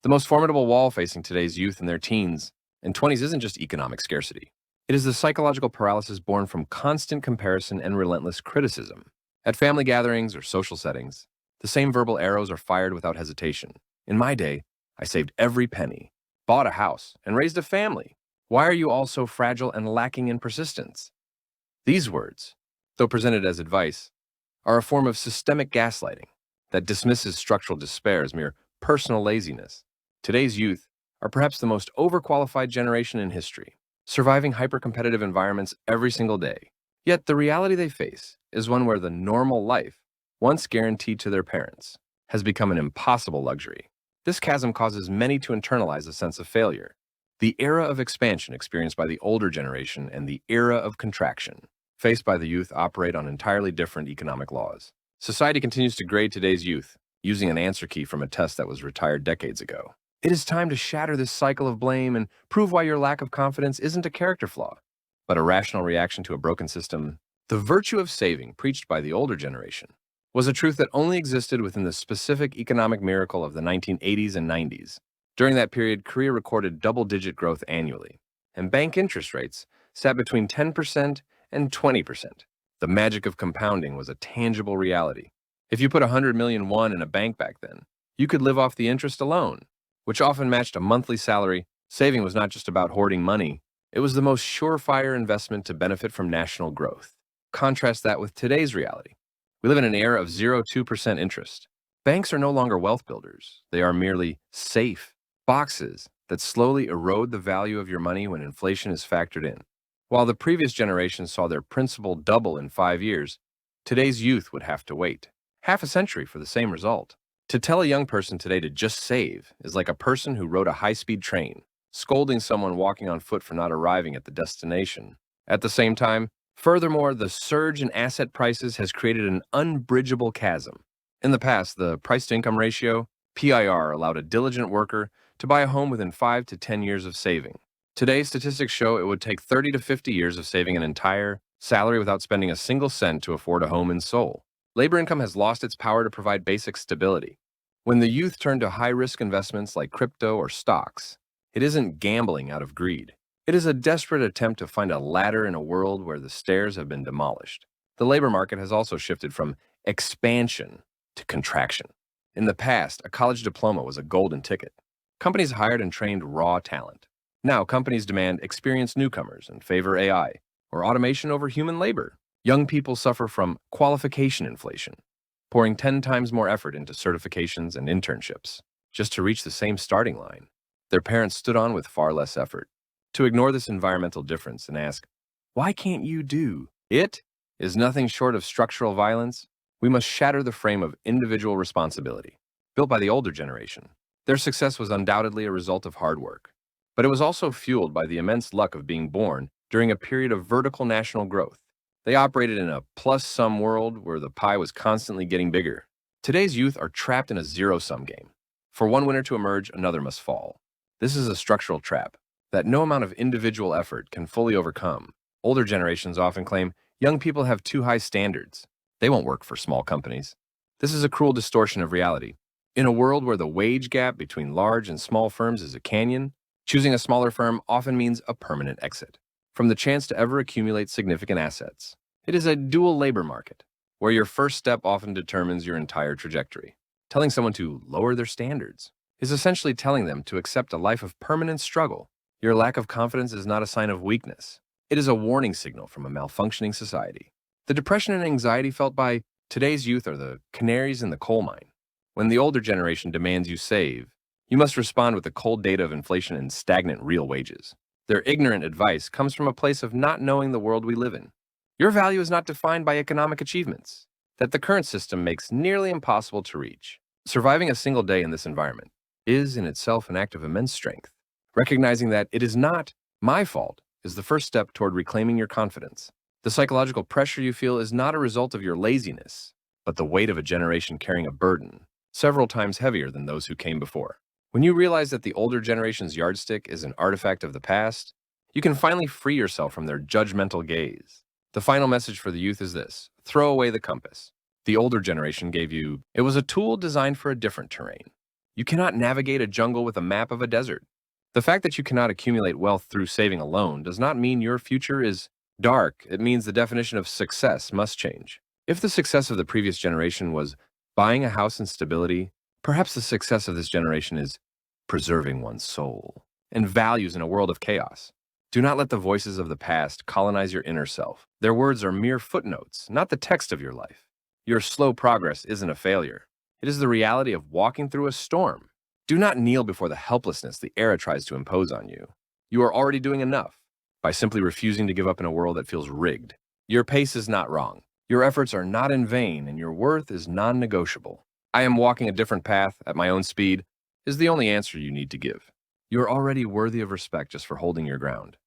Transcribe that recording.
The most formidable wall facing today's youth in their teens and 20s isn't just economic scarcity. It is the psychological paralysis born from constant comparison and relentless criticism. At family gatherings or social settings, the same verbal arrows are fired without hesitation. In my day, I saved every penny, bought a house, and raised a family. Why are you all so fragile and lacking in persistence? These words, though presented as advice, are a form of systemic gaslighting that dismisses structural despair as mere personal laziness. Today's youth are perhaps the most overqualified generation in history, surviving hyper-competitive environments every single day. Yet the reality they face is one where the normal life, once guaranteed to their parents, has become an impossible luxury. This chasm causes many to internalize a sense of failure. The era of expansion experienced by the older generation and the era of contraction faced by the youth operate on entirely different economic laws. Society continues to grade today's youth using an answer key from a test that was retired decades ago. It is time to shatter this cycle of blame and prove why your lack of confidence isn't a character flaw, but a rational reaction to a broken system. The virtue of saving, preached by the older generation, was a truth that only existed within the specific economic miracle of the 1980s and 90s. During that period, Korea recorded double-digit growth annually, and bank interest rates sat between 10% and 20%. The magic of compounding was a tangible reality. If you put 100 million won in a bank back then, you could live off the interest alone, which often matched a monthly salary. Saving was not just about hoarding money. It was the most surefire investment to benefit from national growth. Contrast that with today's reality. We live in an era of 0.2% interest. Banks are no longer wealth builders. They are merely safe boxes that slowly erode the value of your money when inflation is factored in. While the previous generation saw their principal double in 5 years, today's youth would have to wait half a century for the same result. To tell a young person today to just save is like a person who rode a high-speed train, scolding someone walking on foot for not arriving at the destination. At the same time, furthermore, the surge in asset prices has created an unbridgeable chasm. In the past, the price-to-income ratio, PIR, allowed a diligent worker to buy a home within 5 to 10 years of saving. Today, statistics show it would take 30 to 50 years of saving an entire salary without spending a single cent to afford a home in Seoul. Labor income has lost its power to provide basic stability. When the youth turn to high-risk investments like crypto or stocks, it isn't gambling out of greed. It is a desperate attempt to find a ladder in a world where the stairs have been demolished. The labor market has also shifted from expansion to contraction. In the past, a college diploma was a golden ticket. Companies hired and trained raw talent. Now, companies demand experienced newcomers and favor AI or automation over human labor. Young people suffer from qualification inflation, pouring 10 times more effort into certifications and internships just to reach the same starting line their parents stood on with far less effort. To ignore this environmental difference and ask, why can't you do it, is nothing short of structural violence. We must shatter the frame of individual responsibility built by the older generation. Their success was undoubtedly a result of hard work, but it was also fueled by the immense luck of being born during a period of vertical national growth. They operated in a plus-sum world where the pie was constantly getting bigger. Today's youth are trapped in a zero-sum game. For one winner to emerge, another must fall. This is a structural trap that no amount of individual effort can fully overcome. Older generations often claim young people have too high standards. They won't work for small companies. This is a cruel distortion of reality. In a world where the wage gap between large and small firms is a canyon, choosing a smaller firm often means a permanent exit from the chance to ever accumulate significant assets. It is a dual labor market, where your first step often determines your entire trajectory. Telling someone to lower their standards is essentially telling them to accept a life of permanent struggle. Your lack of confidence is not a sign of weakness. It is a warning signal from a malfunctioning society. The depression and anxiety felt by today's youth are the canaries in the coal mine. When the older generation demands you save, you must respond with the cold data of inflation and stagnant real wages. Their ignorant advice comes from a place of not knowing the world we live in. Your value is not defined by economic achievements that the current system makes nearly impossible to reach. Surviving a single day in this environment is in itself an act of immense strength. Recognizing that it is not my fault is the first step toward reclaiming your confidence. The psychological pressure you feel is not a result of your laziness, but the weight of a generation carrying a burden several times heavier than those who came before. When you realize that the older generation's yardstick is an artifact of the past, you can finally free yourself from their judgmental gaze. The final message for the youth is this: throw away the compass. The older generation gave you, it was a tool designed for a different terrain. You cannot navigate a jungle with a map of a desert. The fact that you cannot accumulate wealth through saving alone does not mean your future is dark. It means the definition of success must change. If the success of the previous generation was buying a house and stability, perhaps the success of this generation is preserving one's soul and values in a world of chaos. Do not let the voices of the past colonize your inner self. Their words are mere footnotes, not the text of your life. Your slow progress isn't a failure. It is the reality of walking through a storm. Do not kneel before the helplessness the era tries to impose on you. You are already doing enough by simply refusing to give up in a world that feels rigged. Your pace is not wrong. Your efforts are not in vain, and your worth is non-negotiable. I am walking a different path at my own speed is the only answer you need to give. You are already worthy of respect just for holding your ground.